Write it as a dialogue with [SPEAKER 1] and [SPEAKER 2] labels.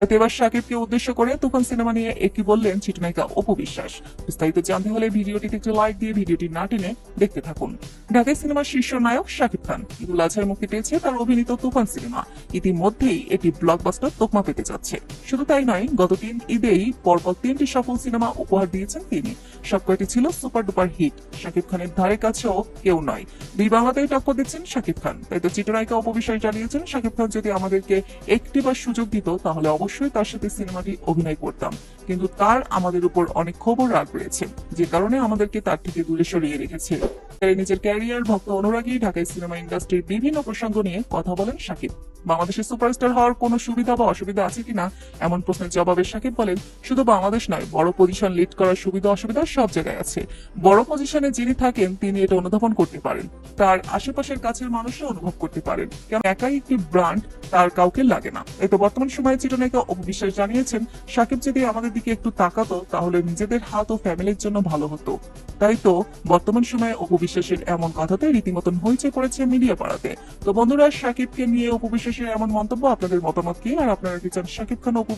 [SPEAKER 1] এবার শাকিবকে উদ্দেশ্য করে তুফান সিনেমা নিয়ে একটি বললেন চিত্রনায়িকা অপু বিশ্বাস। বিস্তারিত জানতে হলে ভিডিওটিতে একটি লাইক দিয়ে ভিডিওটি না টেনে দেখতে থাকুন। ঢাকাই সিনেমার শীর্ষ নায়ক শাকিব খান ঈদুল আজহায় মুক্তি পেয়েছে তার অভিনীত তুফান সিনেমা। ইতিমধ্যেই এটি ব্লকবাস্টার তকমা পেতে যাচ্ছে। শুধু তাই নয়, গত 3 ঈদেই পরপর 3টি সফল সিনেমা উপহার দিয়েছেন তিনি। সবকয়টি ছিল সুপার ডুপার হিট। শাকিব খানের ধারে কাছেও কেউ নয়। দুই বাংলাতেই টক্কর দিচ্ছেন শাকিব খান। তাই তো চিত্রনায়িকা অপু বিশ্বাস জানিয়েছেন, শাকিব খান যদি আমাদেরকে একটিবার সুযোগ দিত তাহলে অবশ্যই তার সাথে সিনেমাটি অভিনয় করতাম, কিন্তু তার আমাদের উপর অনেক ক্ষোভ ও রাগ রয়েছে, যে কারণে আমাদেরকে তার থেকে দূরে সরিয়ে রেখেছে। তাই নিজের ক্যারিয়ার, ভক্ত অনুরাগী, ঢাকায় সিনেমা ইন্ডাস্ট্রির বিভিন্ন প্রসঙ্গ নিয়ে কথা বলেন শাকিব। বাংলাদেশের সুপারস্টার হওয়ার কোনো সুবিধা বা অসুবিধা আছে কিনা এমন প্রশ্নের জবাবে শাকিব বলেন, শুধু বাংলাদেশ নয়, বড় পজিশন লিড করার সুবিধা অসুবিধা সব জায়গায় আছে। বড় পজিশনে যিনি থাকেন তিনি এটা অনুধাবন করতে পারেন, তার আশেপাশের কাছের মানুষও অনুভব করতে পারেন, কেন একাই একটি ব্র্যান্ড তার কাউকে লাগে না। এই তো বর্তমান সময়ে চিত্রনায়িকা অপু বিশ্বাস জানিয়েছেন, শাকিব যদি আমাদের দিকে একটু তাকাতো তাহলে নিজেদের হাত ও ফ্যামিলির জন্য ভালো হতো। তাই তো বর্তমান সময়ে অপু বিশ্বাসের এমন কথাতে রীতিমতন হইচই পড়েছে মিডিয়া পাড়াতে। তো বন্ধুরা, শাকিবকে নিয়ে অপু বিশ্বাসের এমন মন্তব্য, আপনাদের মতামত কি? আর আপনারা কি চান শাকিব খান অপু